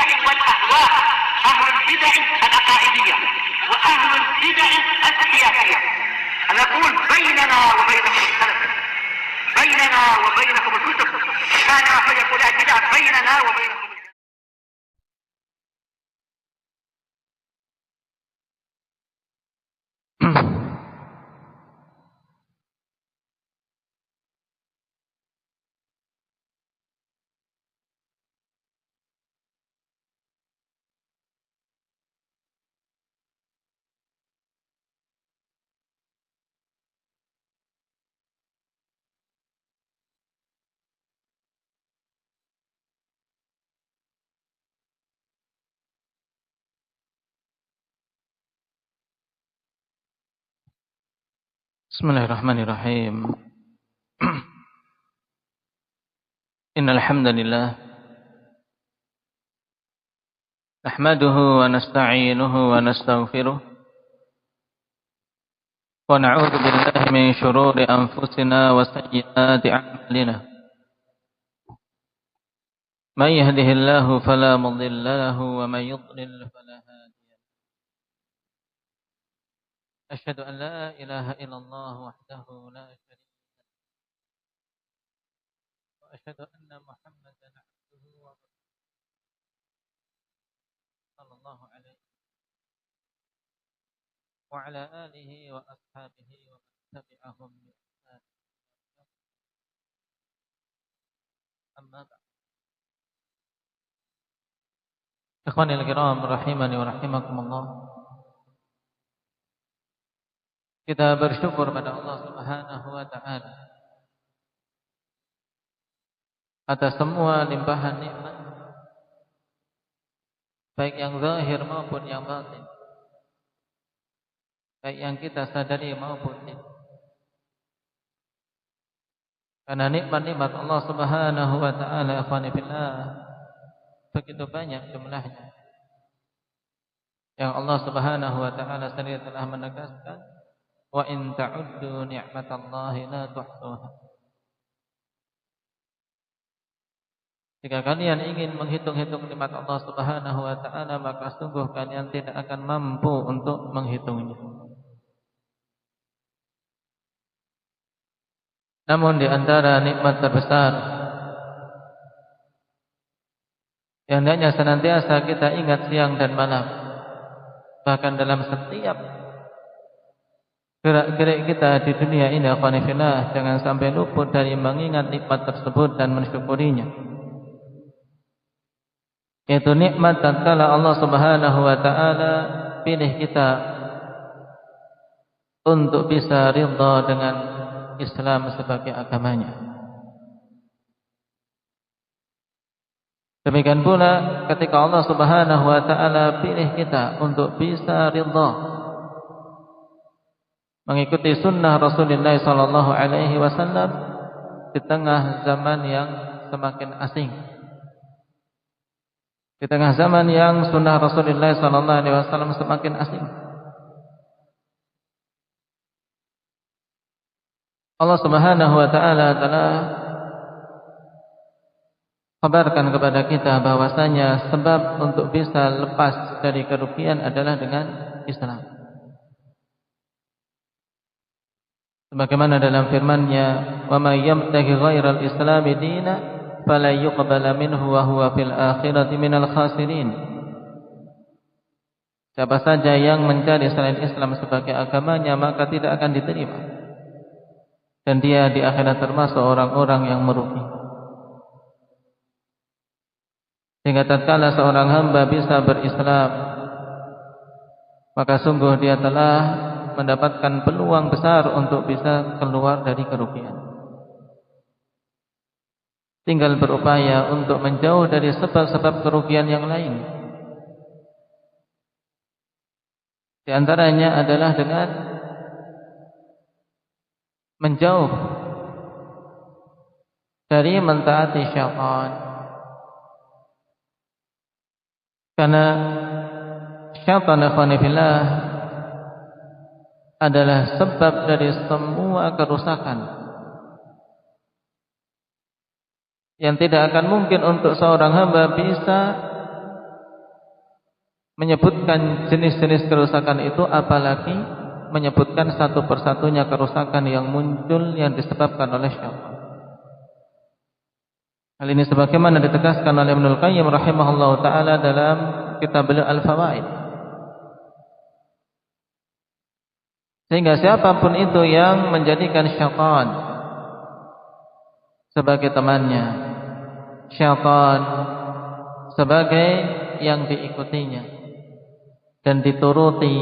البدع والأهواء، أهل البدع العقائدية وأهل البدع السياسية. نقول بيننا وبينكم السلف، بيننا وبينكم الكتب، كان فيقول البدع بيننا وبينكم. Bismillahirrahmanirrahim. Innal hamdalillah nahmaduhu wa nasta'inuhu wa nastaghfiruh wa na'udzu billahi min shururi anfusina wa sayyiati a'malina. Man yahdihillahu fala mudilla lahu wa man yudlil fala hadiya lahu. Asyhadu an la ilaha illallah wahdahu la syarika lahu wa asyhadu anna Muhammadan 'abduhu wa rasuluhu sallallahu alaihi wa ala alihi wa ashabihi wa man tabi'ahum bi ihsan. Amma ba'd. Ikhwanil kiram rahimani wa rahimakumullah. Kita bersyukur pada Allah Subhanahu wa taala atas semua limpahan nikmat, baik yang zahir maupun yang batin, baik yang kita sadari maupun tidak. Karena nikmat-nikmat Allah Subhanahu wa taala, ikhwani fillah, begitu banyak jumlahnya, yang Allah Subhanahu wa taala sendiri telah menegaskan, wa in ta'uddu ni'matallahi la tuhsuha. Jika kalian ingin menghitung-hitung nikmat Allah Subhanahu wa taala, maka sungguh kalian tidak akan mampu untuk menghitungnya. Namun di antara nikmat terbesar yang hendaknya senantiasa kita ingat siang dan malam, bahkan dalam setiap gerak-gerik kita di dunia ini, akhwanifillah, jangan sampai luput dari mengingat nikmat tersebut dan mensyukurinya. Yaitu nikmat tatkala Allah Subhanahu wa taala pilih kita untuk bisa ridha dengan Islam sebagai agamanya. Demikian pula ketika Allah Subhanahu wa taala pilih kita untuk bisa ridha mengikuti sunnah Rasulullah sallallahu alaihi wasallam di tengah zaman yang semakin asing, di tengah zaman yang sunnah Rasulullah sallallahu alaihi wasallam semakin asing. Allah Subhanahu wa taala telah kabarkan kepada kita bahwasanya sebab untuk bisa lepas dari kerugian adalah dengan Islam. Sebagaimana dalam firman-Nya, "Wa may yabtaghi ghairal islami dina fala yuqbala minhu wa huwa fil akhirati minal khasirin." Siapa saja yang mencari selain Islam sebagai agamanya, maka tidak akan diterima, dan dia di akhirat termasuk orang-orang yang merugi. Sehingga tatkala seorang hamba bisa berislam, maka sungguh dia telah mendapatkan peluang besar untuk bisa keluar dari kerugian. Tinggal berupaya untuk menjauh dari sebab-sebab kerugian yang lain. Di antaranya adalah dengan menjauh dari mentaati syaitan. Karena syaitan, ikhwanifillah, adalah sebab dari semua kerusakan yang tidak akan mungkin untuk seorang hamba bisa menyebutkan jenis-jenis kerusakan itu, apalagi menyebutkan satu persatunya kerusakan yang muncul yang disebabkan oleh syaitan. Hal ini sebagaimana ditegaskan oleh Ibnul Qayyim rahimahullahu taala dalam kitab Al-Fawaid. Sehingga siapapun itu yang menjadikan syaitan sebagai temannya, syaitan sebagai yang diikutinya dan dituruti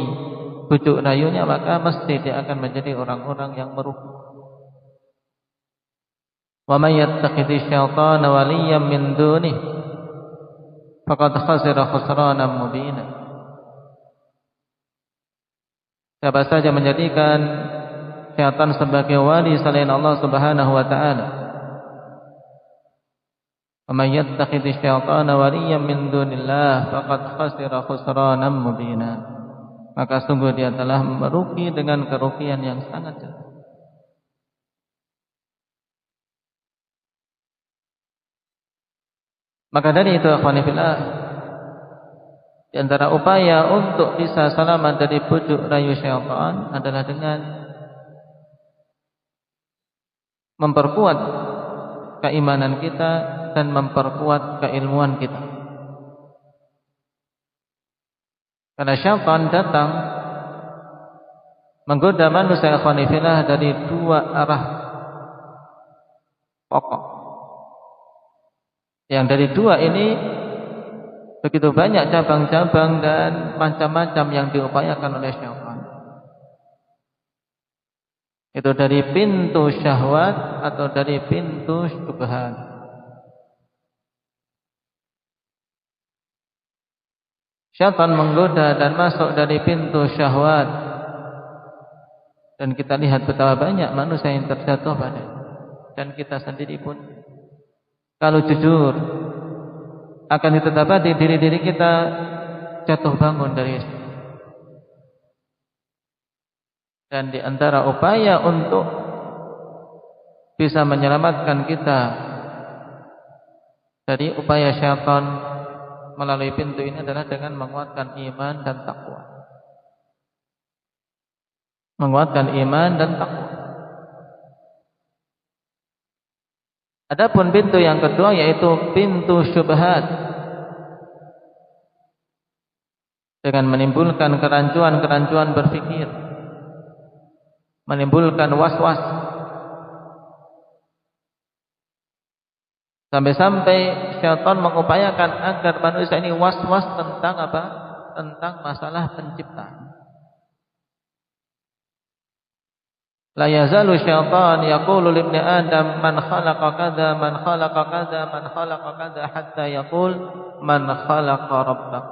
bujuk rayunya, maka mesti dia akan menjadi orang-orang yang merugi. Wa may yattakhidhi syaitana waliyyan min dunihi faqad khasira khusranan mubina. Siapa saja menjadikan syaitan sebagai wali selain Allah Subhanahu wa taala, wa may yattakhidhi syaitana waliyyan min dunillah faqad khasira khusranan mubina. Maka sungguh dia telah merugi dengan kerugian yang sangat jelas. Maka dari itu akhwani fillah, di antara upaya untuk bisa selamat dari bujuk rayu syaitan adalah dengan memperkuat keimanan kita dan memperkuat keilmuan kita. Karena syaitan datang menggoda manusia akhwani fillah dari dua arah pokok. Yang dari dua ini begitu banyak cabang-cabang dan macam-macam yang diupayakan oleh syaitan. Itu dari pintu syahwat atau dari pintu syubhat. Syaitan menggoda dan masuk dari pintu syahwat. Dan kita lihat betapa banyak manusia yang terjatuh pada. Dan kita sendiri pun, kalau jujur, akan diterdapati diri-diri kita jatuh bangun dari itu. Dan di antara upaya untuk bisa menyelamatkan kita dari upaya syaitan melalui pintu ini adalah dengan menguatkan iman dan takwa. Menguatkan iman dan takwa. Adapun pintu yang kedua yaitu pintu syubhat, dengan menimbulkan kerancuan-kerancuan berpikir, menimbulkan was-was, sampai-sampai syaitan mengupayakan agar manusia ini was-was tentang apa? Tentang masalah penciptaan. La yazalu syaitan yaqulu li ibni Adam man khalaqa kadza man khalaqa kadza man khalaqa kadza hatta yaqul man khalaqa rabbak.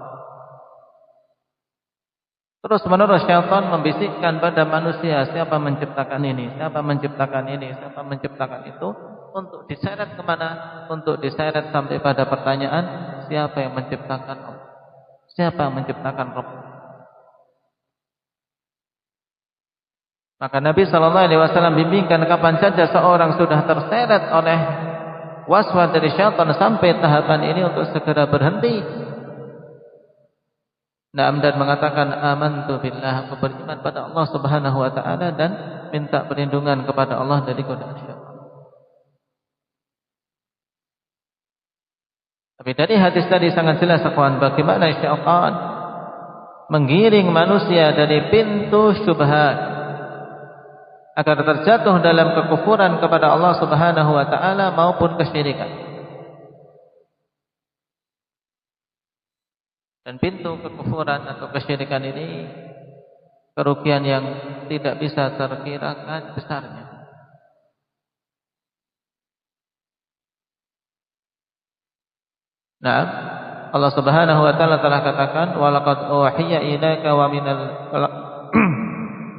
Terus menerus syaitan membisikkan pada manusia, siapa menciptakan ini, siapa menciptakan ini, siapa menciptakan itu, untuk diseret kemana? Untuk diseret sampai pada pertanyaan, siapa yang menciptakan Allah? Siapa yang menciptakan Rabb? Maka Nabi SAW bimbingkan kapan saja seorang sudah terseret oleh waswas dari syaitan sampai tahapan ini untuk segera berhenti. Dan mengatakan amantu billah, aku beriman pada Allah Subhanahu wa taala dan minta perlindungan kepada Allah dari godaan syaitan. Tapi dari hadis tadi sangat jelas akhwan bagaimana syaitan menggiring manusia dari pintu syubhat agar terjatuh dalam kekufuran kepada Allah Subhanahu wa taala maupun kesyirikan. Dan pintu kekufuran atau kesyirikan ini kerugian yang tidak bisa terkirakan besarnya. Nah, Allah Subhanahu wa taala telah katakan walaqad uhiya ilaika wa minal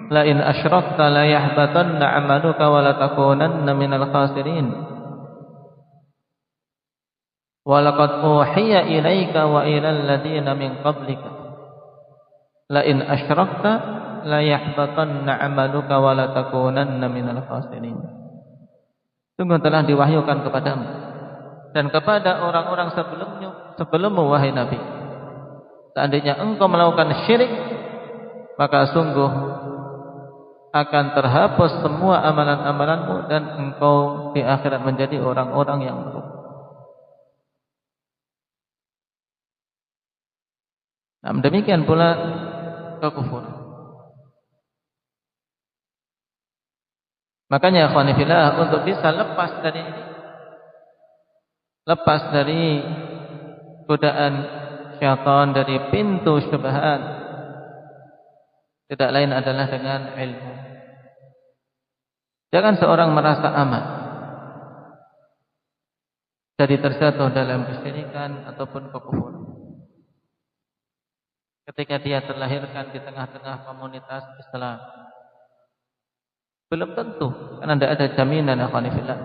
la in asyrakta la yahbatanna 'amaluka wa la takunanna minal khasirin. Wa laqad uhiya ilaika wa ilal ladzina min qablika la in asyrakta la yahbatanna 'amaluka wa la takunanna minal khasirin. Sungguh telah diwahyukan kepadamu dan kepada orang-orang sebelummu wahai Nabi, Seandainya engkau melakukan syirik, maka sungguh akan terhapus semua amalan-amalanmu dan engkau di akhirat menjadi orang-orang yang merugi. Nah, demikian pula kekufuran. Makanya ikhwan fillah, untuk bisa lepas dari godaan syaitan, dari pintu syubhat, tidak lain adalah dengan ilmu. Jangan seorang merasa aman dari terjatuh dalam kesyirikan ataupun kekufuran ketika dia terlahirkan di tengah-tengah komunitas Islam. Belum tentu, karena tidak ada jaminan akhwani fillah.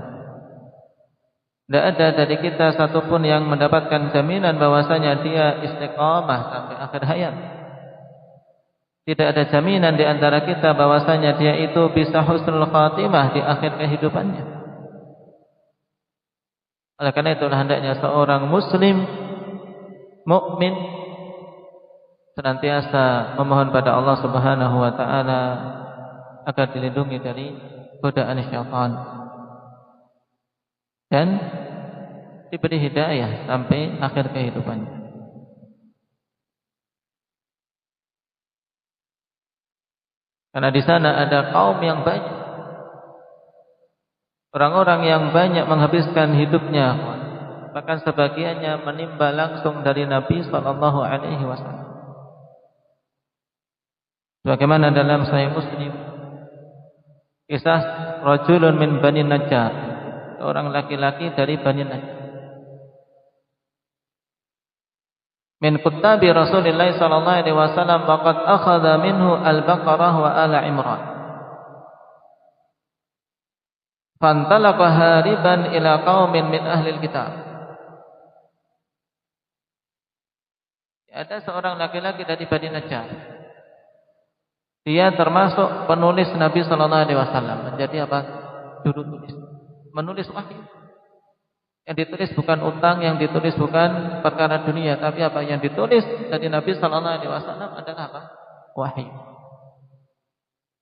Tidak ada dari kita satupun yang mendapatkan jaminan bahwasanya dia istiqamah sampai akhir hayat. Tidak ada jaminan di antara kita bahwasanya dia itu bisa husnul khatimah di akhir kehidupannya. Oleh karena itulah hendaknya seorang muslim mukmin senantiasa memohon pada Allah Subhanahu wa taala agar dilindungi dari godaan syaitan dan diberi hidayah sampai akhir kehidupannya. Karena di sana ada kaum yang banyak, orang-orang yang banyak menghabiskan hidupnya, bahkan sebagiannya menimba langsung dari Nabi sallallahu alaihi wasallam. Bagaimana dalam Sahih Muslim, kisah rajulun min Bani Najjar, seorang laki-laki dari Bani Najjar. Min kuttabi Rasulullah sallallahu alaihi wasallam faqad akhadha minhu al-Baqarah wa Ala Imran. Fantalaqa hariban ila qaumin min ahli al-kitab. Ada seorang laki-laki dari Bani Najjar. Dia termasuk penulis Nabi sallallahu alaihi wasallam, menjadi apa? Juru tulis. Menulis wahyu. Yang ditulis bukan utang, yang ditulis bukan perkara dunia, tapi apa yang ditulis dari Nabi sallallahu alaihi wasallam adalah apa? Wahyu.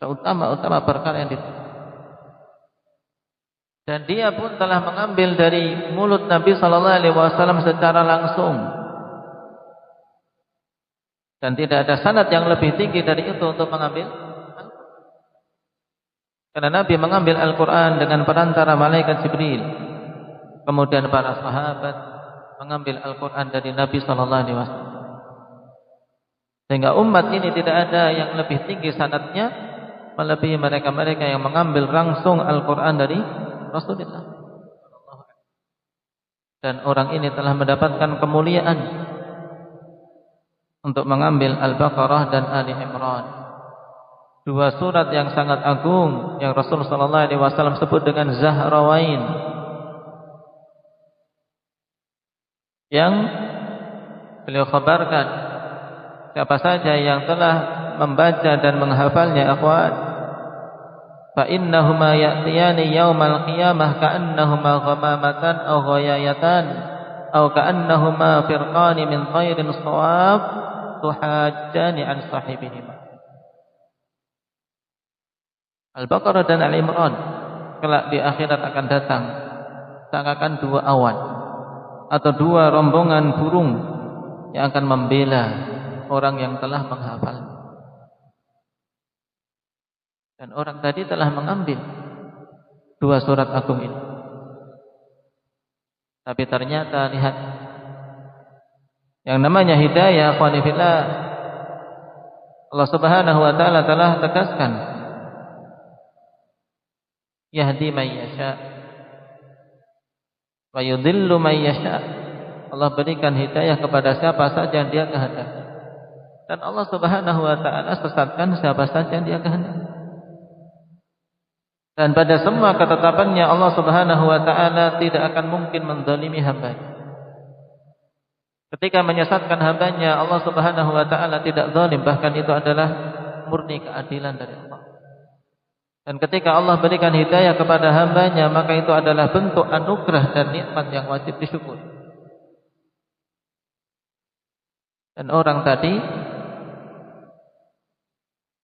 Utama perkara yang ditulis. Dan dia pun telah mengambil dari mulut Nabi sallallahu alaihi wasallam secara langsung. Dan tidak ada sanad yang lebih tinggi dari itu untuk mengambil Al-Quran. Karena Nabi mengambil Al-Quran dengan perantara malaikat Jibril. Kemudian para sahabat mengambil Al-Quran dari Nabi SAW. Sehingga umat ini tidak ada yang lebih tinggi sanadnya melebihi mereka-mereka yang mengambil langsung Al-Quran dari Rasulullah. Dan orang ini telah mendapatkan kemuliaan untuk mengambil Al-Baqarah dan Ali Imran, dua surat yang sangat agung yang Rasulullah SAW sebut dengan Zahrawain, yang beliau khabarkan siapa saja yang telah membaca dan menghafalnya akhwat, fa innahuma ya'tiyani yaumal qiyamah ka'annahuma ghamamatan aw ghayayatan aw ka'annahuma firqani min khairin shawab tuhajjani an sahibihima. Al-Baqarah dan Al-Imran kelak di akhirat akan datang seakan dua awan atau dua rombongan burung yang akan membela orang yang telah menghafal. Dan orang tadi telah mengambil dua surat agung ini. Tapi ternyata lihat, yang namanya hidayah akhwani fillah, Allah Subhanahu wa taala telah tegaskan, yahdi man yasha wa yudhillu man yasha. Allah berikan hidayah kepada siapa saja yang Dia kehendaki, dan Allah Subhanahu wa taala sesatkan siapa saja yang Dia kehendaki. Dan pada semua ketetapannya Allah Subhanahu wa taala tidak akan mungkin menzalimi hamba-Nya. Ketika menyesatkan hambanya, Allah Subhanahu wa taala tidak zalim, bahkan itu adalah murni keadilan dari Allah. Dan ketika Allah berikan hidayah kepada hambanya, maka itu adalah bentuk anugerah dan nikmat yang wajib disyukuri. Dan orang tadi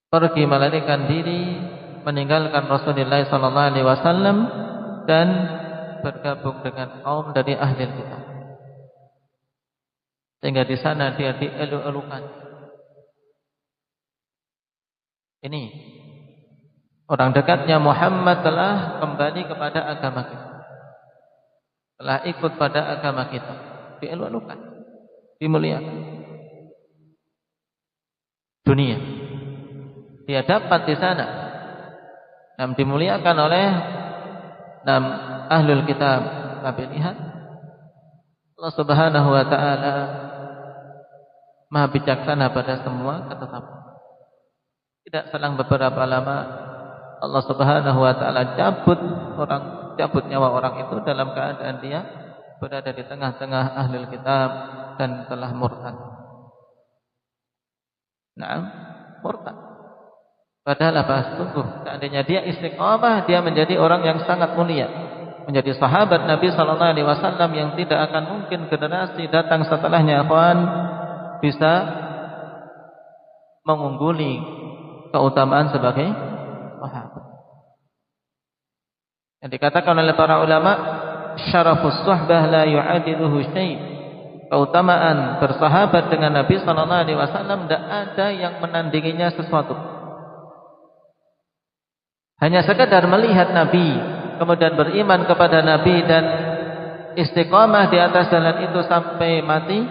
pergi melarikan diri, meninggalkan Rasulullah sallallahu alaihi wasallam dan bergabung dengan kaum dari ahli kitab. Sehingga di sana dia dielu-elukan. Ini orang dekatnya Muhammad telah kembali kepada agama kita, telah ikut pada agama kita, dielu-elukan, dimuliakan. Dunia dia dapat di sana, dan dimuliakan oleh ahlul kitab. Tapi lihat, Allah Subhanahu wa taala Maha bijaksana pada semua ketetapan. Tidak selang beberapa lama Allah Subhanahu wa taala cabut nyawa orang itu dalam keadaan dia berada di tengah-tengah ahlul kitab dan telah murtad. Murtad. Padahal apa? Sungguh seandainya dia istiqamah, dia menjadi orang yang sangat mulia, menjadi sahabat Nabi sallallahu alaihi wasallam yang tidak akan mungkin generasi datang setelahnya bisa mengungguli keutamaan sebagai sahabat. Yang dikatakan oleh para ulama, syarafus suhbah la yu'adiluhu syai'. Keutamaan bersahabat dengan Nabi sallallahu alaihi wasallam tidak ada yang menandinginya sesuatu. Hanya sekadar melihat Nabi, kemudian beriman kepada Nabi dan istiqamah di atas jalan itu sampai mati,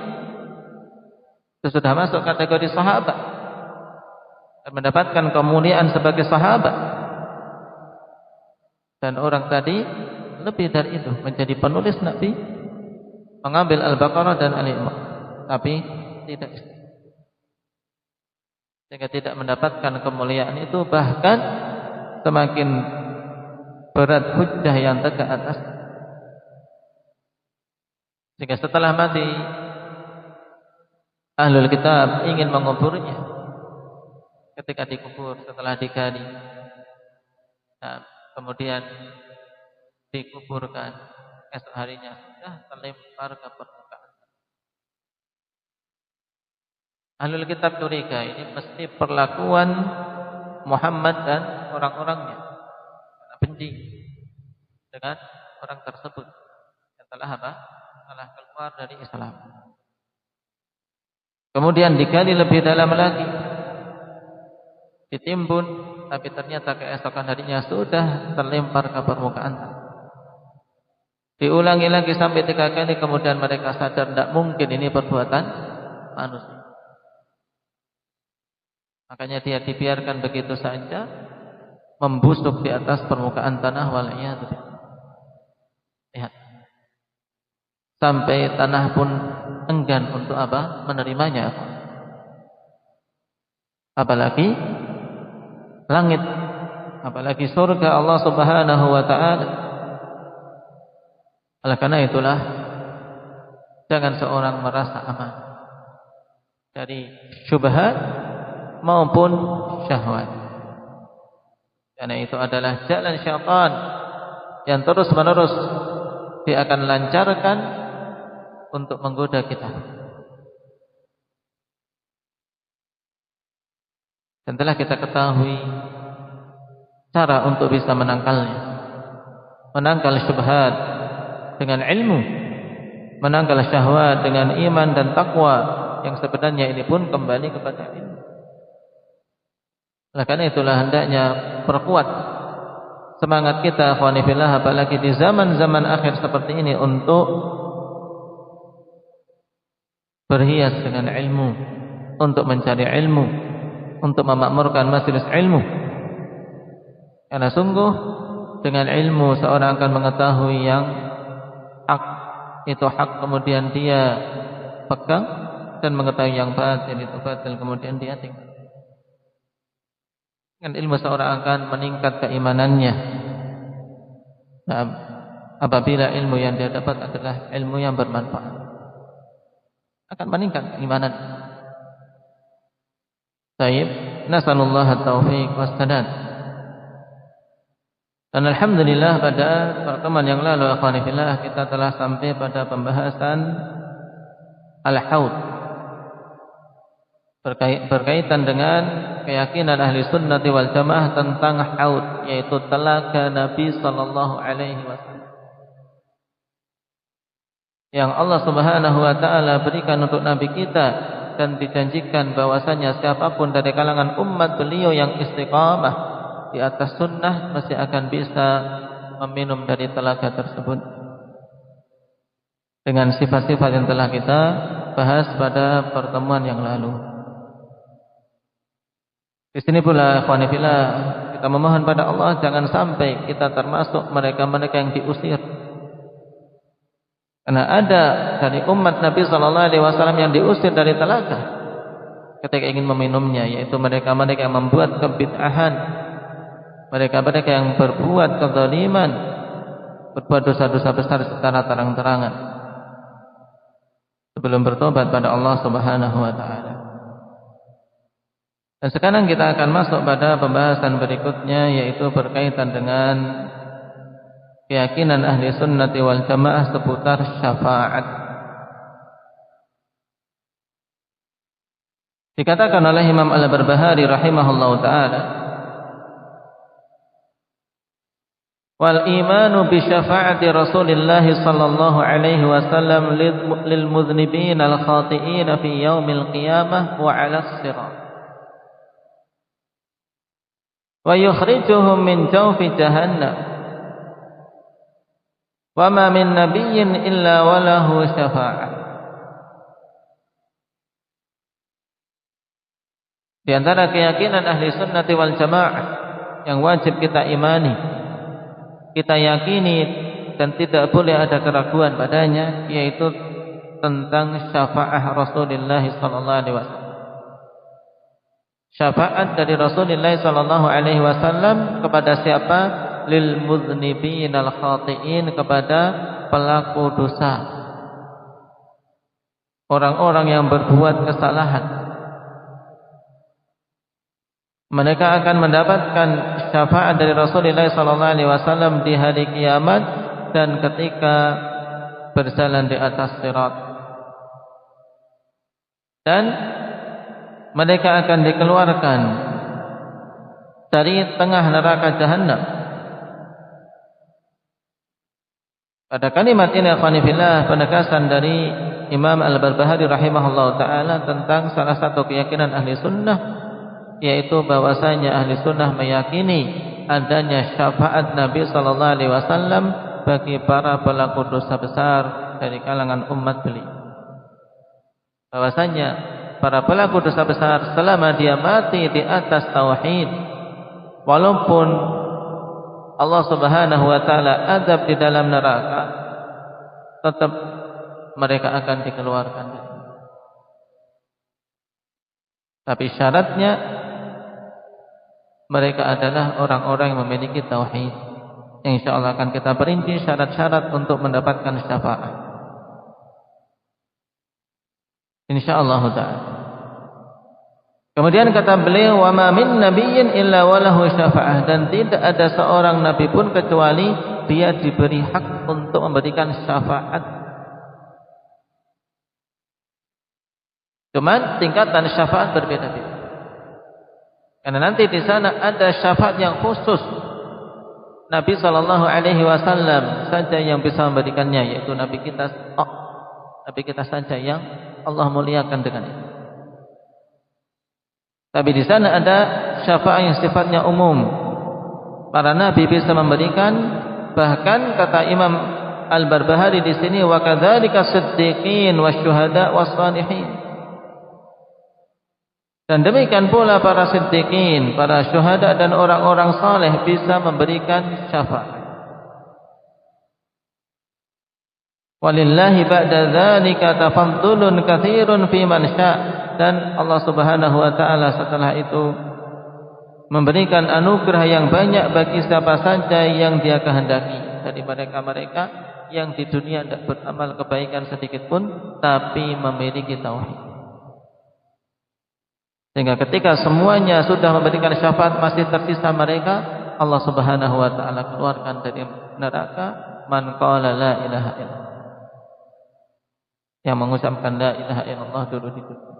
itu sudah masuk kategori sahabat dan mendapatkan kemuliaan sebagai sahabat. Dan orang tadi lebih dari itu, menjadi penulis Nabi, mengambil Al-Baqarah dan Al-Imran, tapi tidak istiqamah, sehingga tidak mendapatkan kemuliaan itu. Bahkan semakin berat hujjah yang tegak atas, sehingga setelah mati ahlul kitab ingin menguburnya. Ketika dikubur, setelah digali, kemudian dikuburkan, esok harinya sudah terlempar ke permukaan. Ahlul kitab curiga, ini mesti perlakuan Muhammad dan orang-orangnya, karena benci dengan orang tersebut yang telah keluar dari Islam. Kemudian digali lebih dalam lagi, ditimbun, tapi ternyata keesokan harinya sudah terlempar ke permukaan. Diulangi lagi sampai 3 kali, kemudian mereka sadar tidak mungkin ini perbuatan manusia. Makanya dia dibiarkan begitu saja membusuk di atas permukaan tanah. Waliyadu billah. Lihat, sampai tanah pun enggan untuk menerimanya. Apalagi langit, apalagi surga Allah Subhanahu wa taala. Oleh karena itulah, jangan seorang merasa aman dari syubhat maupun syahwat, karena itu adalah jalan syaitan yang terus menerus dia akan lancarkan untuk menggoda kita. Dan telah kita ketahui cara untuk bisa menangkalnya, menangkal syubhat dengan ilmu, menangkal syahwat dengan iman dan takwa, yang sebenarnya ini pun kembali kepada ilmu. Oleh karena itulah hendaknya perkuat semangat kita, akhwani fillah, apalagi di zaman-zaman akhir seperti ini, untuk berhias dengan ilmu, untuk mencari ilmu, untuk memakmurkan majelis ilmu. Karena sungguh dengan ilmu seorang akan mengetahui yang hak itu hak, kemudian dia pegang, dan mengetahui yang batil itu batil, kemudian dia tinggal. Dengan ilmu seorang akan meningkat keimanannya. Nah, apabila ilmu yang dia dapat adalah ilmu yang bermanfaat, akan meningkat keimanan. Baik, nasallallahu at-taufiq was-sadad. Dan alhamdulillah pada pertemuan yang lalu, akhwani fillah, kita telah sampai pada pembahasan al-haud, berkaitan dengan keyakinan ahli sunnati wal jamaah tentang haud, yaitu telaga Nabi sallallahu alaihi wasallam yang Allah Subhanahu wa taala berikan untuk nabi kita, dan dijanjikan bahwasanya siapapun dari kalangan umat beliau yang istiqamah di atas sunnah masih akan bisa meminum dari telaga tersebut dengan sifat-sifat yang telah kita bahas pada pertemuan yang lalu. Di sini pula ikhwani fillah, kita memohon pada Allah jangan sampai kita termasuk mereka-mereka yang diusir. Karena ada dari umat Nabi sallallahu alaihi wasallam yang diusir dari telaga ketika ingin meminumnya, yaitu mereka-mereka yang membuat kebid'ahan, mereka-mereka yang berbuat kezaliman, berbuat dosa-dosa besar secara terang-terangan sebelum bertobat pada Allah Subhanahu wa taala. Dan sekarang kita akan masuk pada pembahasan berikutnya, yaitu berkaitan dengan keyakinan ahli sunnati wal jamaah seputar syafaat. Dikatakan oleh Imam Al-Barbahari rahimahullahu taala, wal imanu bi syafaati Rasulillah sallallahu alaihi wasallam lil mudhnibin al khati'in fi yaumil qiyamah wa 'ala sirat wa yukhrijuhum min jawfi jahannam wa ma min nabiyyin illa walahu syafa'ah. Di antara keyakinan ahli sunnati wal jamaah yang wajib kita imani, kita yakini dan tidak boleh ada keraguan padanya, yaitu tentang syafaat Rasulullah sallallahu alaihi wasallam. Syafaat dari Rasulullah sallallahu alaihi wasallam kepada siapa? Lil mudznibin al khati'in, kepada pelaku dosa, orang-orang yang berbuat kesalahan. Mereka akan mendapatkan syafaat dari Rasulullah sallallahu alaihi wasallam di hari kiamat dan ketika berjalan di atas sirat. Dan mereka akan dikeluarkan dari tengah neraka Jahannam. Pada kalimat ini akhwani fillah, penegasan dari Imam Al-Barbahari rahimahullah ta'ala tentang salah satu keyakinan ahli sunnah, yaitu bahwasanya ahli sunnah meyakini adanya syafaat Nabi sallallahu alaihi wasallam bagi para pelaku dosa besar dari kalangan umat beliau. Bahwasanya para pelaku dosa besar selama dia mati di atas tauhid, walaupun Allah Subhanahu wa taala azab di dalam neraka, tetap mereka akan dikeluarkan. Tapi syaratnya mereka adalah orang-orang yang memiliki tauhid. Insyaallah akan kita perinci syarat-syarat untuk mendapatkan syafaat. Insyaallah taala. Kemudian kata beliau, wa ma min nabiyyin illa walahu syafa'ah, dan tidak ada seorang nabi pun kecuali dia diberi hak untuk memberikan syafaat. Cuman tingkatan syafaat berbeda-beda. Karena nanti di sana ada syafaat yang khusus Nabi sallallahu alaihi wasallam saja yang bisa memberikannya, yaitu nabi kita saja yang Allah muliakan dengan itu. Tapi di sana ada syafaat yang sifatnya umum. Para nabi bisa memberikan, bahkan kata Imam Al-Barbahari di sini, wa kadzalika siddiqin wasyuhada wassalihin. Dan demikian pula para siddiqin, para syuhada dan orang-orang saleh bisa memberikan syafaat. Walillahi ba'da dzalika tafaddulun katsirun fi man syaa'. Dan Allah Subhanahu wa taala setelah itu memberikan anugerah yang banyak bagi siapa saja yang Dia kehendaki dari mereka-mereka yang di dunia tidak beramal kebaikan sedikit pun tapi memiliki tauhid. Sehingga ketika semuanya sudah memberikan syafaat masih tersisa mereka, Allah Subhanahu wa taala keluarkan dari neraka man qala la ilaha illallah, yang mengucapkan la ilaha illallah dulu di dunia.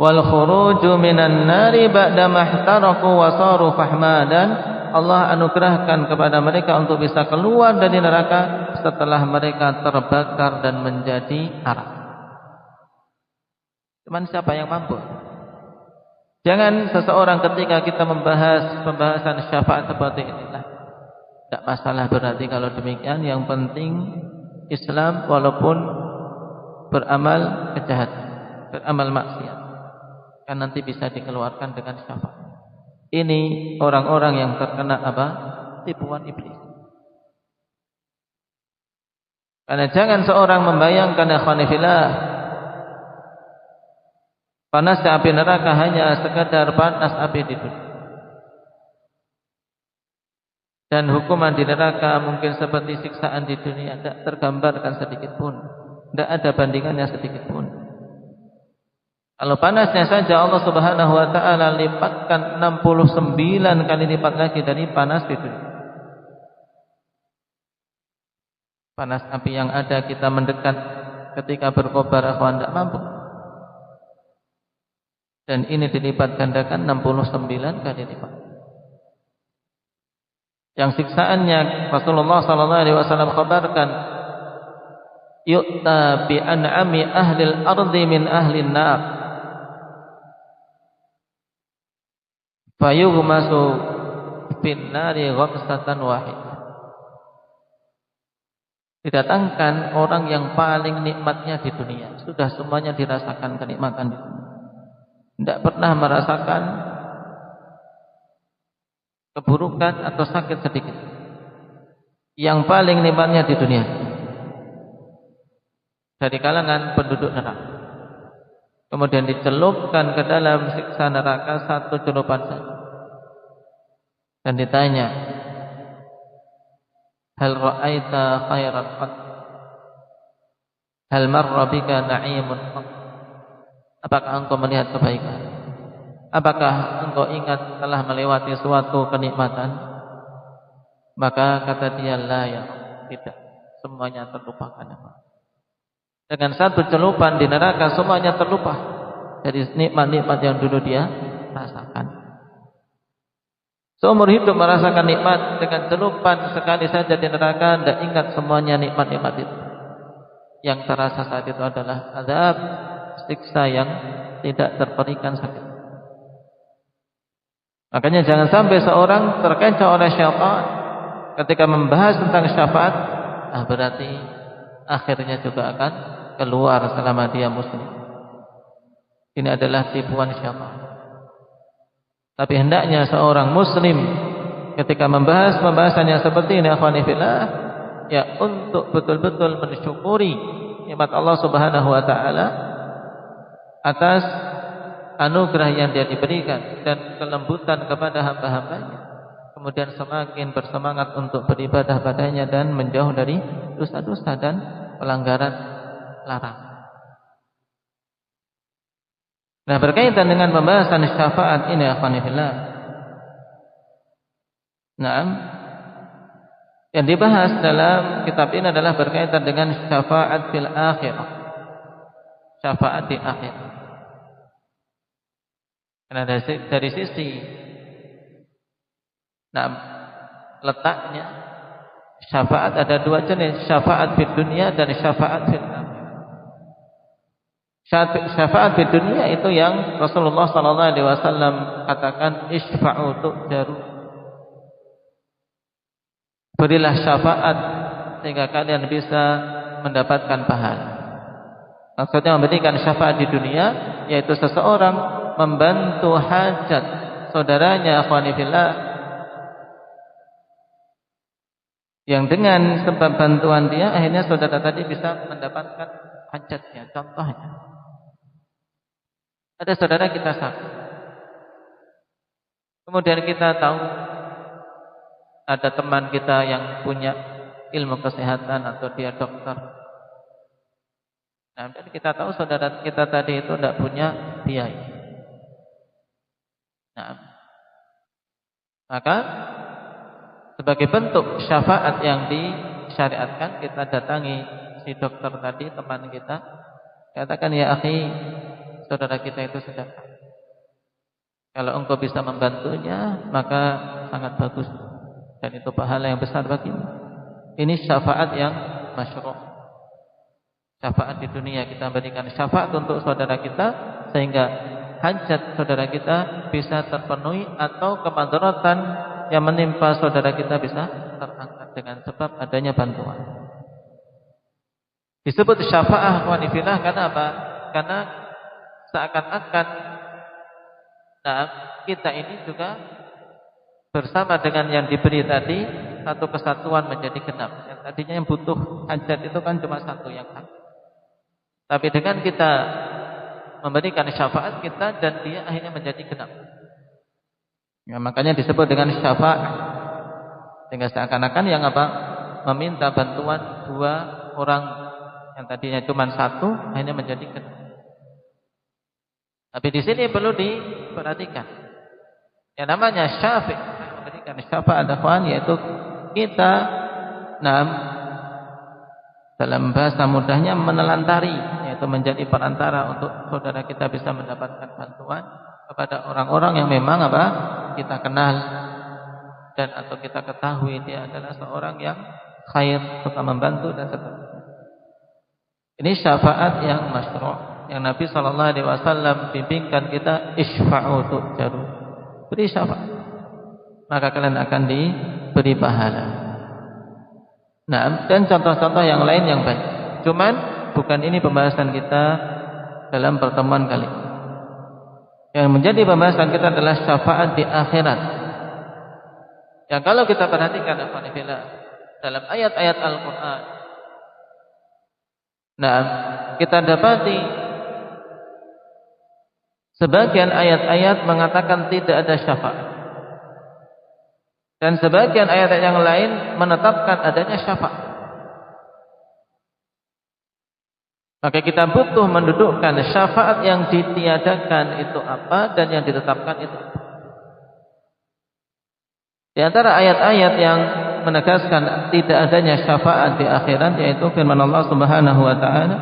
wal khuruju minan nari ba'da mahtaraku wa saru fahmadan. Allah anugerahkan kepada mereka untuk bisa keluar dari neraka setelah mereka terbakar dan menjadi arak. Cuman siapa yang mampu? Jangan seseorang ketika kita membahas pembahasan syafaat seperti inilah, tidak masalah berarti kalau demikian. Yang penting Islam walaupun beramal kejahatan, beramal maksiat, kan nanti bisa dikeluarkan dengan syafaat. Ini orang-orang yang terkena apa? Tipuan iblis. Karena jangan seorang membayangkan ikhwanifillah, panas api neraka hanya sekadar panas api di dunia. Dan hukuman di neraka mungkin seperti siksaan di dunia, tidak tergambarkan sedikit pun, tidak ada bandingannya sedikit pun. Kalau panasnya saja Allah Subhanahu wa taala lipatkan 69 kali lipat lagi dari panas di dunia. Panas api yang ada kita mendekat ketika berkobar akhwan tidak mampu. Dan ini dilipat gandakan 69 kali lipat. Yang siksaannya Rasulullah sallallahu alaihi wasallam khabarkan, yu'ta bi an'ami ahli al-ardi min ahli an-nar fayughmasu fin nari ghamsatan wahidah. Didatangkan orang yang paling nikmatnya di dunia, sudah semuanya dirasakan kenikmatan di dunia, tidak pernah merasakan keburukan atau sakit sedikit. Yang paling nikmatnya di dunia dari kalangan penduduk neraka, kemudian dicelupkan ke dalam siksa neraka satu celupan saja. Dan ditanya, hal ra'aita khairan qad? Hal marra bika na'imun qad? Apakah engkau melihat kebaikan? Apakah engkau ingat telah melewati suatu kenikmatan? Maka kata dia, la ya, tidak. Semuanya terlupakan. Dengan satu celupan di neraka semuanya terlupa dari nikmat-nikmat yang dulu dia rasakan. Seumur hidup merasakan nikmat, dengan celupan sekali saja di neraka tidak ingat semuanya nikmat-nikmat itu. Yang terasa saat itu adalah azab, siksa yang tidak terperikan sakit. Makanya jangan sampai seorang terkecoh oleh syaitan ketika membahas tentang syafaat, berarti akhirnya juga akan keluar selama dia muslim. Ini adalah tipuan syaitan. Tapi hendaknya seorang muslim ketika membahas pembahasan yang seperti ini, akhwani fillah, ya untuk betul-betul mensyukuri nikmat Allah Subhanahu wa taala atas anugerah yang dia diberikan dan kelembutan kepada hamba-hambanya. Kemudian semakin bersemangat untuk beribadah padanya dan menjauh dari dosa-dosa dan pelanggaran larangan. Nah, berkaitan dengan pembahasan syafaat ini, akhwanillah. Nah, yang dibahas dalam kitab ini adalah berkaitan dengan syafaat fil akhirah. Syafaat di akhir. Karena dari sisi letaknya syafaat ada dua jenis, syafaat di dunia dan syafaat fil akhirah. Syafaat di dunia itu yang Rasulullah sallallahu alaihi wasallam katakan, isfa'u tu'jaru. Berilah syafaat sehingga kalian bisa mendapatkan pahala. Maksudnya memberikan syafaat di dunia yaitu seseorang membantu hajat saudaranya, akhwani fillah, yang dengan sebab bantuan dia akhirnya saudara tadi bisa mendapatkan hajatnya. Contohnya, ada saudara kita sakit, kemudian kita tahu ada teman kita yang punya ilmu kesehatan atau dia dokter. Nah, dan kita tahu saudara kita tadi itu tidak punya biaya. Nah, maka sebagai bentuk syafaat yang disyariatkan, kita datangi si dokter tadi, teman kita, katakan, ya akhi, saudara kita itu sedekah. Kalau engkau bisa membantunya, maka sangat bagus. Dan itu pahala yang besar bagimu. Ini syafaat yang masyru'. Syafaat di dunia, kita berikan syafaat untuk saudara kita sehingga hajat saudara kita bisa terpenuhi atau kemadaratan yang menimpa saudara kita bisa terangkat dengan sebab adanya bantuan. Disebut syafaat wanifillah karena apa? Karena seakan-akan kita ini juga bersama dengan yang diberi tadi, satu kesatuan menjadi genap. Yang tadinya yang butuh hajat itu kan cuma satu yang hak. Tapi dengan kita memberikan syafaat kita dan dia akhirnya menjadi genap. Ya, makanya disebut dengan syafaat. Sehingga seakan-akan yang apa? Meminta bantuan dua orang yang tadinya cuma satu akhirnya menjadi genap. Tapi di sini perlu diperhatikan. Yang namanya syafi', memberikan syafaat ikhwan, yaitu kita dalam bahasa mudahnya menelantarì, yaitu menjadi perantara untuk saudara kita bisa mendapatkan bantuan kepada orang-orang yang memang apa? Kita kenal dan atau kita ketahui dia adalah seorang yang khair, suka membantu dan seterusnya. Ini syafaat yang masyru'. Yang Nabi SAW bimbingkan kita, isfa'u tu'jaru, beri syafaat maka kalian akan diberi pahala. Nah, dan contoh-contoh yang lain yang banyak. Cuman bukan ini pembahasan kita dalam pertemuan kali ini. Yang menjadi pembahasan kita adalah syafaat di akhirat. Yang kalau kita perhatikan dalam ayat-ayat Al-Quran, kita dapati sebagian ayat-ayat mengatakan tidak ada syafaat. Dan sebagian ayat yang lain menetapkan adanya syafaat. Maka kita butuh mendudukkan syafaat yang ditiadakan itu apa dan yang ditetapkan itu apa. Di antara ayat-ayat yang menegaskan tidak adanya syafaat di akhirat yaitu firman Allah Subhanahu wa taala,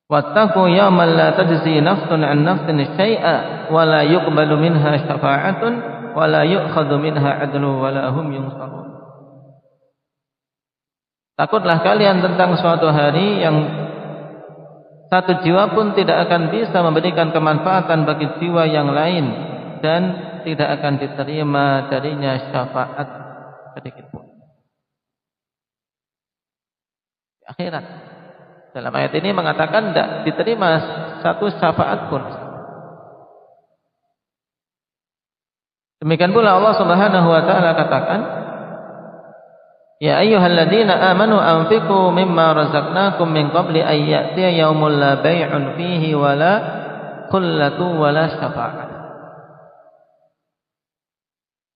wattaqu yawman la tajzi nafsun 'an nafsin syai'a wa la yuqbalu minha syafa'atun wa la yu'khadhu minha 'adlun wa la hum yunsarun. Takutlah kalian tentang suatu hari yang satu jiwa pun tidak akan bisa memberikan kemanfaatan bagi jiwa yang lain dan tidak akan diterima darinya syafaat sedikit pun. Di akhirat. Dalam ayat ini mengatakan tidak diterima satu syafaat pun. Demikian pula Allah Subhanahu wa taala katakan, ya ayyuhalladzina amanu anfiqu mimma razaqnakum min qabli an ya'tiya yaumun la bay'un fihi wala qullatu wala syafa'ah.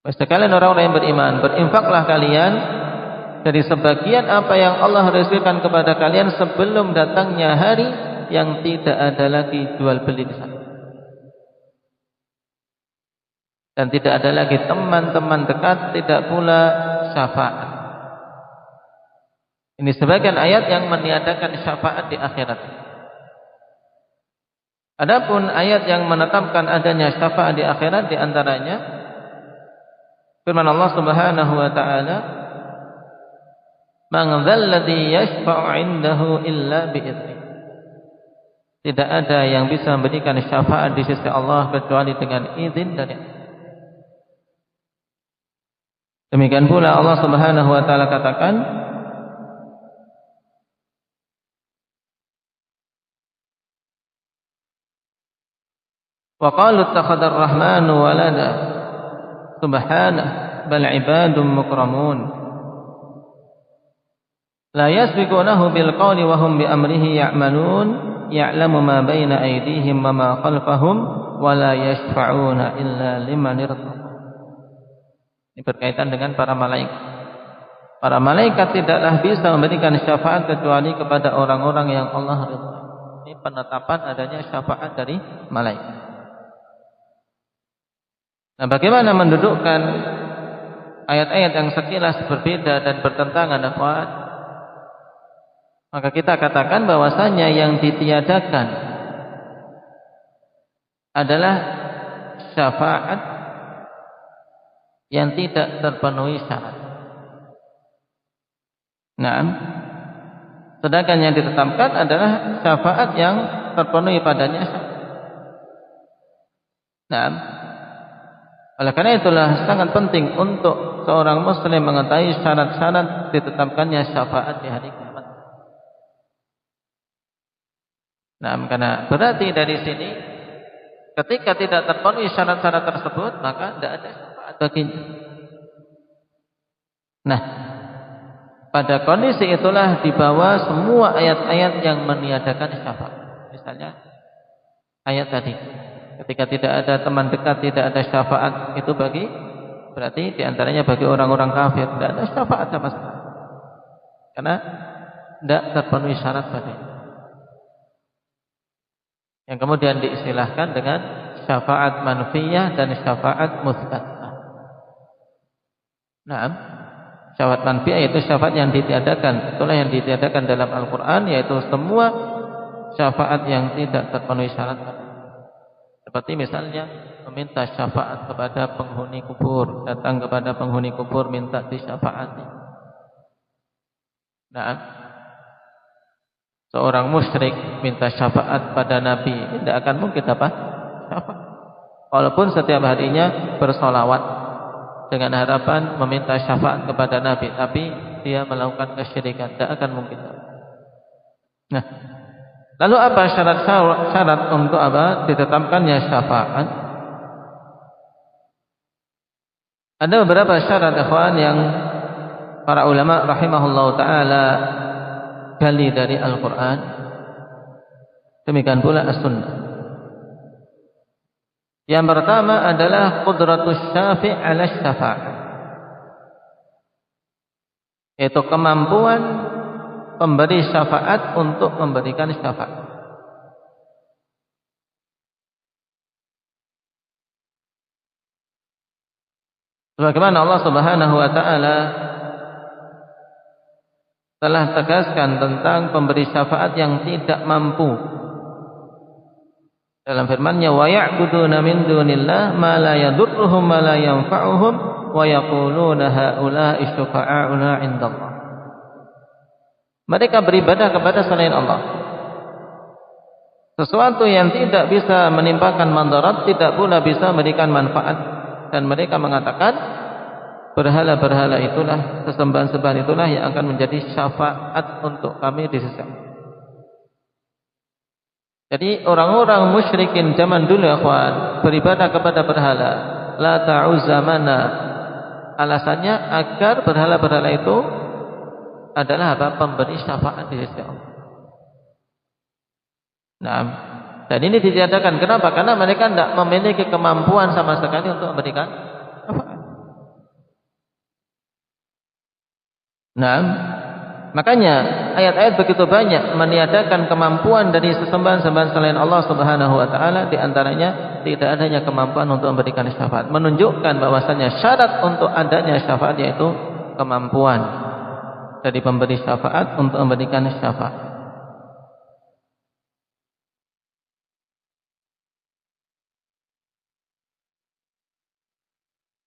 Sekalian orang-orang yang beriman, berinfaklah kalian dari sebagian apa yang Allah rizkikan kepada kalian sebelum datangnya hari yang tidak ada lagi jual beli di sana. Dan tidak ada lagi teman-teman dekat, tidak pula syafaat. Ini sebagian ayat yang meniadakan syafaat di akhirat. Adapun ayat yang menetapkan adanya syafaat di akhirat di antaranya firman Allah Subhanahu wa taala, man dzalladzi yashfa'u 'indahu illa bi'idznih. Tidak ada yang bisa memberikan syafaat di sisi Allah kecuali dengan izin dari Allah. Demikian pula Allah Subhanahu wa taala katakan, wa qalu ittakhadha ar-rahmanu walada subhanahu bal 'ibadun mukramun la yasbiqunahu bil qawli wa hum bi amrihi ya'malun ya'lamu ma baina aydihim wa ma khalfahum wa la yashfa'una illa liman irtada. Ini berkaitan dengan para malaikat. Para malaikat tidaklah bisa memberikan syafaat kecuali kepada orang-orang yang Allah ridha. Ini penetapan adanya syafaat dari malaikat. Nah, bagaimana mendudukkan ayat-ayat yang sekilas berbeda dan bertentangan, akhwat? Maka kita katakan bahwasanya yang ditiadakan adalah syafaat yang tidak terpenuhi syarat. Nah, sedangkan yang ditetapkan adalah syafaat yang terpenuhi padanya syarat. Nah, oleh karena itulah sangat penting untuk seorang muslim mengetahui syarat-syarat ditetapkannya syafaat di hari kiamat. Nah, karena berarti dari sini ketika tidak terpenuhi syarat-syarat tersebut, maka tidak ada syafaat baginya. Nah, pada kondisi itulah dibawa semua ayat-ayat yang meniadakan syafaat. Misalnya ayat tadi, ketika tidak ada teman dekat, tidak ada syafaat, itu berarti diantaranya bagi orang-orang kafir tidak ada syafaat sama sekali, karena tidak terpenuhi syarat padanya. Yang kemudian diistilahkan dengan syafaat manfiyah dan syafaat mutsbatah. Nah, syafaat manfiyah yaitu syafaat yang ditiadakan. Itulah yang ditiadakan dalam Al-Quran, yaitu semua syafaat yang tidak terpenuhi syarat. Seperti misalnya meminta syafaat kepada penghuni kubur, datang kepada penghuni kubur minta disyafaati. Nah, seorang musyrik minta syafaat pada Nabi, tidak akan mungkin dapat syafaat. Walaupun setiap harinya bersolawat dengan harapan meminta syafaat kepada Nabi, tapi dia melakukan kesyirikan, tidak akan mungkin. Nah, lalu apa syarat untuk apa ditetapkannya syafaat? Ada beberapa syarat ikhwan yang para ulama rahimahullah taala gali dari Al-Quran, demikian pula As-Sunnah. Yang pertama adalah qudratus syafi' 'ala syafa'ah, yaitu kemampuan pemberi syafaat untuk memberikan syafaat. Sebagaimana Allah Subhanahu wa taala telah tegaskan tentang pemberi syafaat yang tidak mampu dalam firman-Nya, wa ya'buduna min dunillah ma la yadurruhum wa la yanfa'uhum wa yaquluna haula'i syufa'auna 'indallah. Mereka beribadah kepada selain Allah, sesuatu yang tidak bisa menimpakan madarat, tidak pula bisa memberikan manfaat, dan mereka mengatakan berhala-berhala itulah, sesembahan-sembahan itulah yang akan menjadi syafaat untuk kami di sisi Allah. Jadi orang-orang musyrikin zaman dulu akhwan beribadah kepada berhala, la ta'uzamana. Alasannya agar berhala-berhala itu adalah apa? Pemberi syafaat di sisi Allah. Nah, dan ini ditiadakan. Kenapa? Karena mereka tidak memiliki kemampuan sama sekali untuk memberikan syafaat. Nah, makanya ayat-ayat begitu banyak meniadakan kemampuan dari sesembahan-sembahan selain Allah Subhanahu wa taala, di antaranya tidak adanya kemampuan untuk memberikan syafaat, menunjukkan bahwasanya syarat untuk adanya syafaat yaitu kemampuan dari pemberi syafaat untuk memberikan syafaat.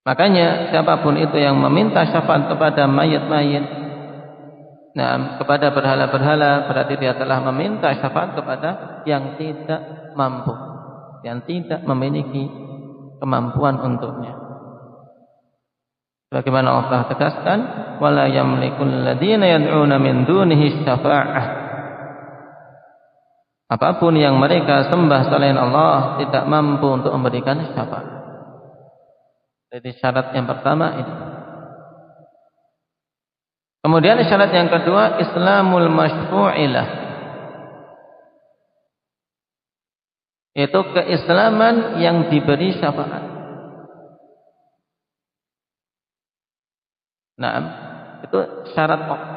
Makanya siapapun itu yang meminta syafaat kepada mayit-mayit, nah, kepada berhala-berhala, berarti dia telah meminta syafaat kepada yang tidak mampu, yang tidak memiliki kemampuan untuknya. Bagaimana Allah tegaskan, wala yamlikul ladzina yad'una min dunihi syafa'ah. Apapun yang mereka sembah selain Allah tidak mampu untuk memberikan syafaat. Jadi syarat yang pertama ini. Kemudian syarat yang kedua, Islamul masyfu'ilah, yaitu keislaman yang diberi syafaat. Nah, itu syarat pokok.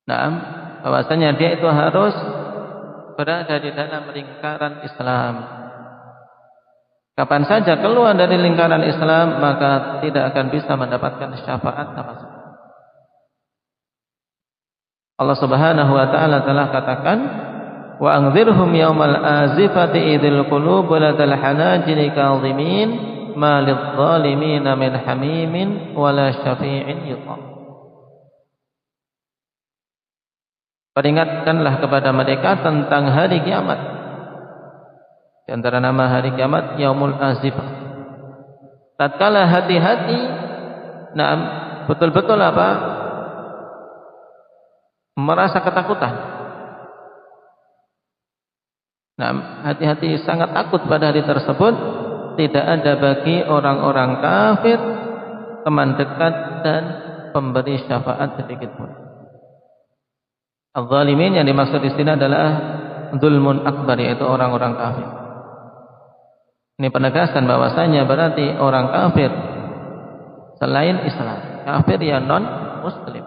Nah, bahwasanya dia itu harus berada di dalam lingkaran Islam. Kapan saja keluar dari lingkaran Islam, maka tidak akan bisa mendapatkan syafaat sama sekali. Allah Subhanahu wa taala telah katakan, wa anzirhum yaumal azifati idzil qulubu ladal hanajiri kadhimin ma lidh-dhalimin min hamimin wala syafi'in yuta. Peringatkanlah kepada mereka tentang hari kiamat. Di antara nama hari kiamat Yaumul Azifah. Tatkala hati-hati betul-betul apa? Merasa ketakutan. Hati-hati sangat takut pada hari tersebut. Tidak ada bagi orang-orang kafir teman dekat dan pemberi syafaat sedikit pun. Al-zalimin yang dimaksud di sini adalah zulmun akbar, yaitu orang-orang kafir. Ini penegasan bahwasanya berarti orang kafir selain Islam, kafir yang non muslim,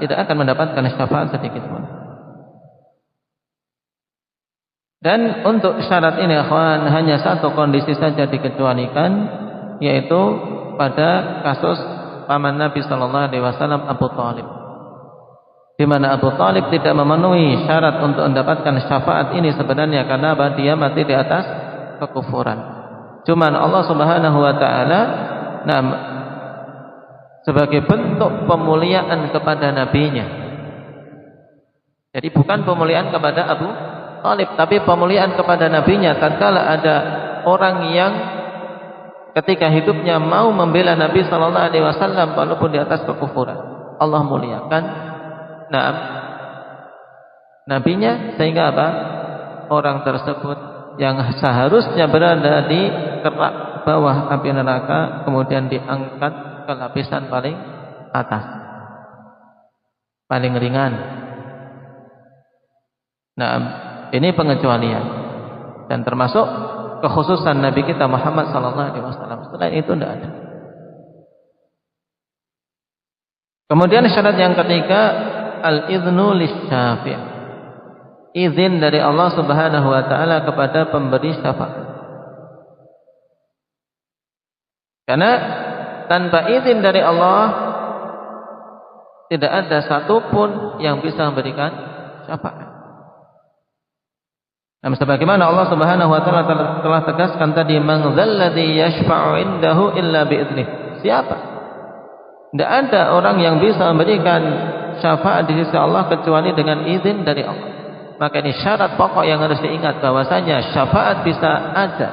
tidak akan mendapatkan syafaat sedikit pun. Dan untuk syarat ini akhwan, hanya satu kondisi saja dikecualikan, yaitu pada kasus paman Nabi sallallahu alaihi wasallam Abu Thalib, di mana Abu Thalib tidak memenuhi syarat untuk mendapatkan syafaat ini sebenarnya karena dia mati di atas kekufuran. Cuman Allah Subhanahu wa taala sebagai bentuk pemuliaan kepada nabinya. Jadi bukan pemuliaan kepada Abu Thalib, tapi pemuliaan kepada nabinya. Tatkala ada orang yang ketika hidupnya mau membela Nabi sallallahu alaihi wasallam walaupun di atas kekufuran, Allah muliakan nabinya, sehingga apa? Orang tersebut yang seharusnya berada di kerak bawah api neraka kemudian diangkat ke lapisan paling atas, paling ringan. Ini pengecualian dan termasuk kekhususan Nabi kita Muhammad sallallahu alaihi wasallam. Selain itu tidak ada. Kemudian syarat yang ketiga, al-idznu lisyafi'. Izin dari Allah Subhanahu wa taala kepada pemberi syafaat. Karena tanpa izin dari Allah tidak ada satupun yang bisa memberikan syafaat. Sebagaimana Allah Subhanahu wa taala telah tegaskan tadi, man dzalladzi yashfa'u 'indahu illa bi'idznih. Siapa? Tidak ada orang yang bisa memberikan syafaat di sisi Allah kecuali dengan izin dari Allah. Maka ini syarat pokok yang harus diingat, bahwasanya syafaat bisa ada,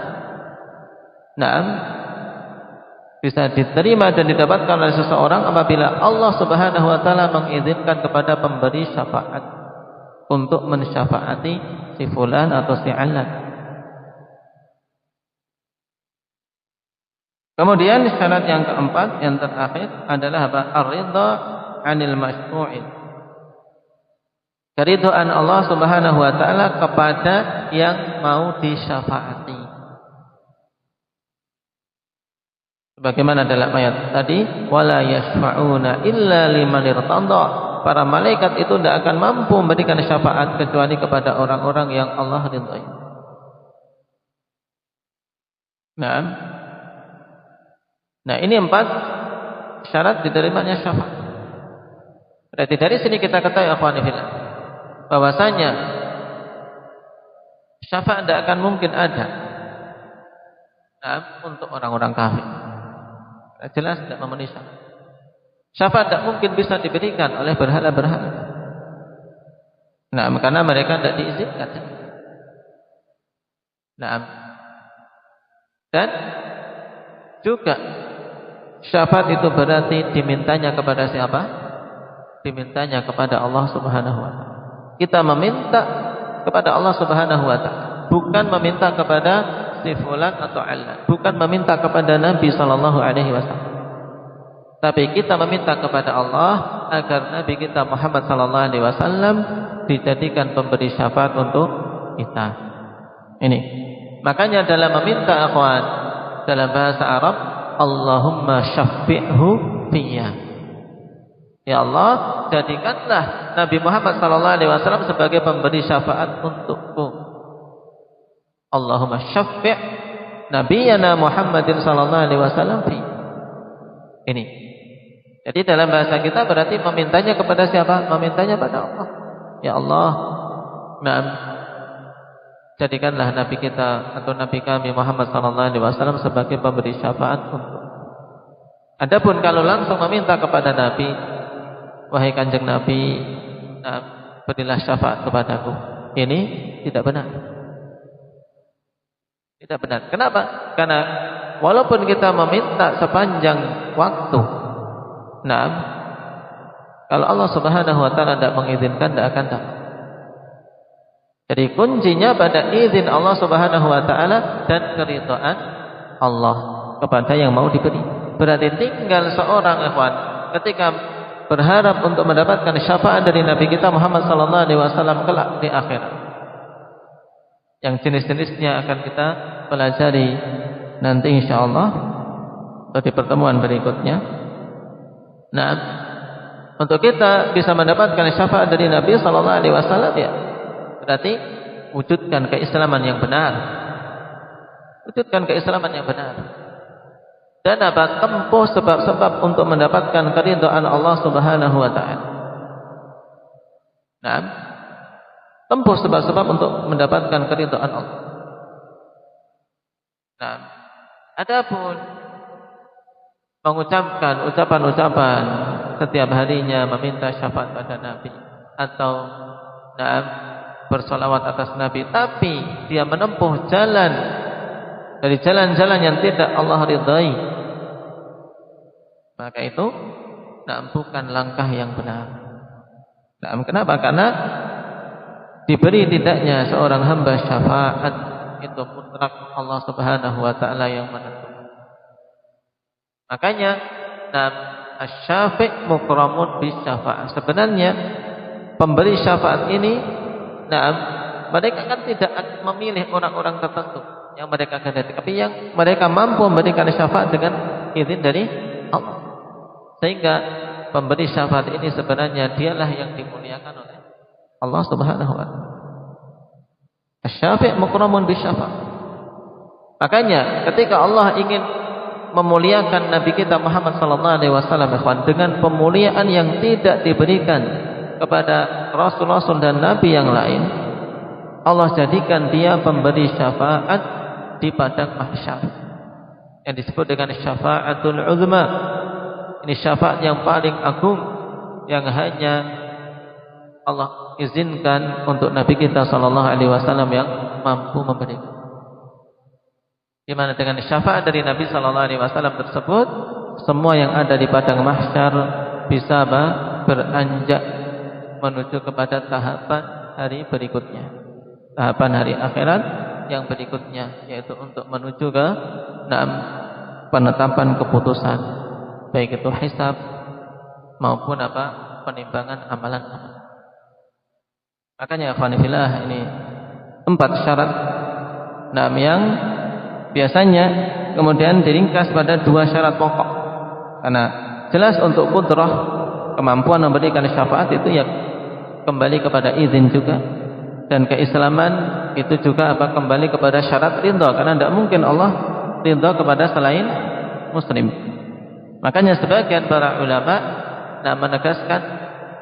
bisa diterima dan didapatkan oleh seseorang apabila Allah Subhanahu wa taala mengizinkan kepada pemberi syafaat untuk mensyafaati si fulan atau si alan. Kemudian syarat yang keempat, yang terakhir adalah apa? Ar-ridha 'anil masyru'in. Keridhaan Allah Subhanahu wa taala kepada yang mau disyafaati. Sebagaimana dalam ayat tadi, wala yashfa'una illa liman irtada. Para malaikat itu tidak akan mampu memberikan syafaat kecuali kepada orang-orang yang Allah ridhai. Nah, ini 4 syarat diterimanya syafaat. Berarti dari sini kita ketahui akhwani fillah, bahwasanya syafaat tidak akan mungkin ada untuk orang-orang kafir. Jelas tidak memenuhi syarat. Syafaat tidak mungkin bisa diberikan oleh berhala-berhala. Karena mereka tidak diizinkan. Dan juga syafaat itu berarti dimintanya kepada siapa? Dimintanya kepada Allah Subhanahu wa taala. Kita meminta kepada Allah Subhanahu wa taala, bukan meminta kepada si fulan atau alan, bukan meminta kepada Nabi sallallahu alaihi wasallam. Tapi kita meminta kepada Allah agar Nabi kita Muhammad sallallahu alaihi wasallam dijadikan pemberi syafaat untuk kita. Ini. Makanya dalam meminta akhwan dalam bahasa Arab, Allahumma syaffi'hu fiyya. Ya Allah, jadikanlah Nabi Muhammad sallallahu alaihi wasallam sebagai pemberi syafaat untukku. Allahumma syaffi' nabiyyana Muhammadin sallallahu alaihi wasallam fi. Ini. Jadi dalam bahasa kita berarti memintanya kepada siapa? Memintanya pada Allah. Ya Allah, jadikanlah Nabi kita atau Nabi kami Muhammad sallallahu alaihi wasallam sebagai pemberi syafaat untuk. Adapun kalau langsung meminta kepada Nabi, wahai Kanjeng Nabi, berilah syafaat kepadaku, ini tidak benar. Tidak benar. Kenapa? Karena walaupun kita meminta sepanjang waktu, kalau Allah Subhanahu wa taala tidak mengizinkan, tidak akan dapat. Jadi kuncinya pada izin Allah Subhanahu wa taala dan keridhaan Allah kepada yang mau diberi. Berarti tinggal seorang ikhwan ketika berharap untuk mendapatkan syafaat dari Nabi kita Muhammad sallallahu alaihi wasallam kelak di akhirat. Yang jenis-jenisnya akan kita pelajari nanti insyaallah di pertemuan berikutnya. Nah, untuk kita bisa mendapatkan syafaat dari Nabi sallallahu alaihi wasallam, ya berarti wujudkan keislaman yang benar. Wujudkan keislaman yang benar. Dan tempuh sebab-sebab untuk mendapatkan keridhaan Allah Subhanahu wa taala. Nah, tempuh sebab-sebab untuk mendapatkan keridhaan Allah. Nah, adapun mengucapkan ucapan-ucapan setiap harinya meminta syafaat pada Nabi atau bersolawat atas Nabi, tapi dia menempuh jalan dari jalan-jalan yang tidak Allah ridai, maka itu bukan langkah yang benar. Kenapa? Karena diberi tidaknya seorang hamba syafaat itu mutlak Allah Subhanahu wa taala yang menentukan. Makanya asy-syafi' mukramun bis-syafaat. Sebenarnya pemberi syafaat ini mereka kan tidak memilih orang-orang tertentu yang mereka kehendaki, tapi yang mereka mampu memberikan syafaat dengan izin dari Allah. Sehingga pemberi syafaat ini sebenarnya dialah yang dimuliakan oleh Allah Subhanahu wa taala. Asy-syafi' mukramun bis-syafaat. Makanya ketika Allah ingin memuliakan Nabi kita Muhammad sallallahu alaihi wasallam dengan pemuliaan yang tidak diberikan kepada rasul-rasul dan nabi yang lain, Allah jadikan dia pemberi syafaat di padang mahsyar yang disebut dengan syafaatul uzma. Ini syafaat yang paling agung yang hanya Allah izinkan untuk Nabi kita sallallahu alaihi wasallam yang mampu memberikan. Di mana dengan syafaat dari Nabi sallallahu alaihi wasallam tersebut, semua yang ada di padang mahsyar bisa beranjak menuju kepada tahapan hari berikutnya, tahapan hari akhirat yang berikutnya, yaitu untuk menuju ke penetapan keputusan, baik itu hisab maupun penimbangan amalan-amalan. Makanya ikhwanillah, ini 4 syarat yang biasanya kemudian diringkas pada 2 syarat pokok. Karena jelas untuk qudrah, kemampuan memberikan syafaat itu ya kembali kepada izin juga, dan keislaman itu juga kembali kepada syarat ridha, karena tidak mungkin Allah ridha kepada selain muslim. Makanya sebagian para ulama menegaskan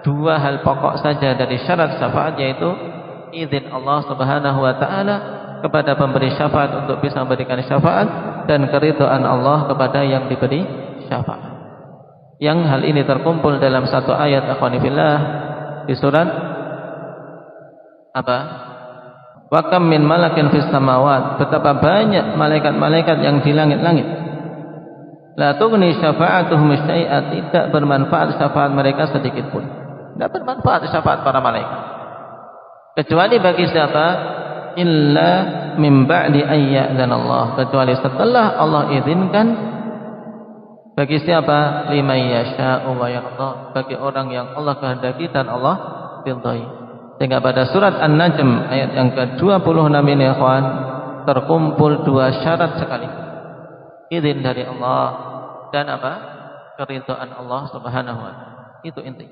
2 hal pokok saja dari syarat syafaat, yaitu izin Allah Subhanahu wa taala kepada pemberi syafaat untuk bisa memberikan syafaat, dan keridhaan Allah kepada yang diberi syafaat. Yang hal ini terkumpul dalam satu ayat akhwanifillah di surat Wa kam min malakin fis samawat, betapa banyak malaikat-malaikat yang di langit-langit. La tughni syafa'atuhum syai'an, tidak bermanfaat syafaat mereka sedikit pun. Tidak bermanfaat syafaat para malaikat, kecuali bagi siapa? Illa min ba'di ayya'dzan Allah, kecuali setelah Allah izinkan. Bagi siapa? Liman yasha'u wa yarda, bagi orang yang Allah kehendaki dan Allah ridhai. Sehingga pada surat An-Najm ayat yang ke-26 ini ikhwan, terkumpul 2 syarat sekali. Izin dari Allah dan keridhaan Allah Subhanahu wa taala. Itu inti.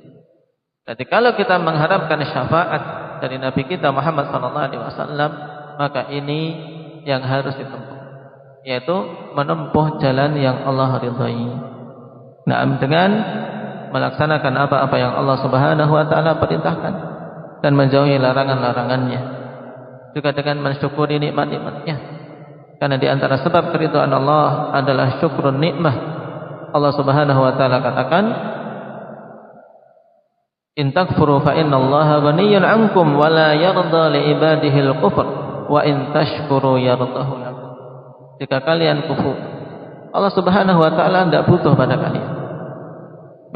Jadi kalau kita mengharapkan syafaat dari Nabi kita Muhammad sallallahu alaihi wasallam, maka ini yang harus ditempuh, yaitu menempuh jalan yang Allah ridhai. Dengan melaksanakan apa-apa yang Allah Subhanahu wa taala perintahkan, dan menjauhi larangan-larangannya, juga dengan mensyukuri nikmat-nikmatnya. Karena di antara sebab keridhaan Allah adalah syukrun nikmah. Allah Subhanahu wa taala katakan, in takfuru fa innallaha ghaniyyun 'ankum wa la yarda li ibadihi al-kufr wa in tashkuru yardahu lakum. Jika kalian kufur, Allah Subhanahu wa taala tidak butuh pada kalian.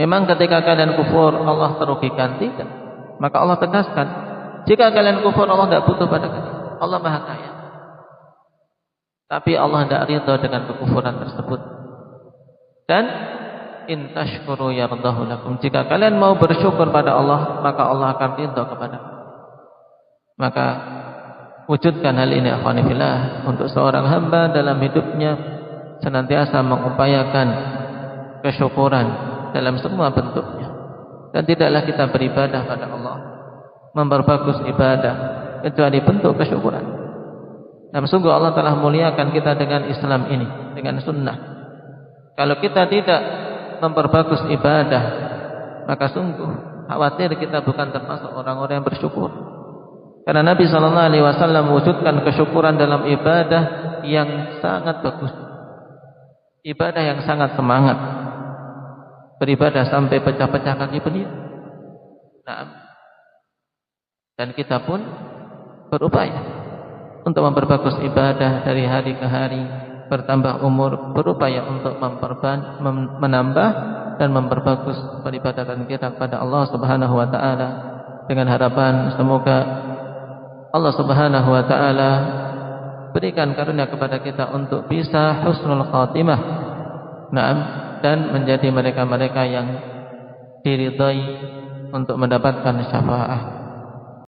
Memang ketika kalian kufur Allah terugikan, tidak. Maka Allah tegaskan, jika kalian kufur Allah tidak butuh pada kalian. Allah Maha Kaya. Tapi Allah tidak ridha dengan kekufuran tersebut. Dan in tashkuru yardahu lakum. Jika kalian mau bersyukur pada Allah, maka Allah akan ridha kepada kalian. Maka wujudkan hal ini akhwani fillah, untuk seorang hamba dalam hidupnya senantiasa mengupayakan kesyukuran dalam semua bentuknya. Dan tidaklah kita beribadah pada Allah, memperbagus ibadah, kecuali bentuk kesyukuran. Dan sungguh Allah telah muliakan kita dengan Islam ini, dengan sunnah. Kalau kita tidak memperbagus ibadah, maka sungguh khawatir kita bukan termasuk orang-orang yang bersyukur. Karena Nabi SAW mewujudkan kesyukuran dalam ibadah yang sangat bagus, ibadah yang sangat semangat, beribadah sampai pecah-pecah kaki beliau. Nah, dan kita pun berupaya untuk memperbagus ibadah dari hari ke hari, bertambah umur, berupaya untuk menambah dan memperbagus peribadatan kita kepada Allah Subhanahu wa taala, dengan harapan semoga Allah Subhanahu wa taala berikan karunia kepada kita untuk bisa husnul khatimah. Naam, dan menjadi mereka-mereka yang diridai untuk mendapatkan syafaat.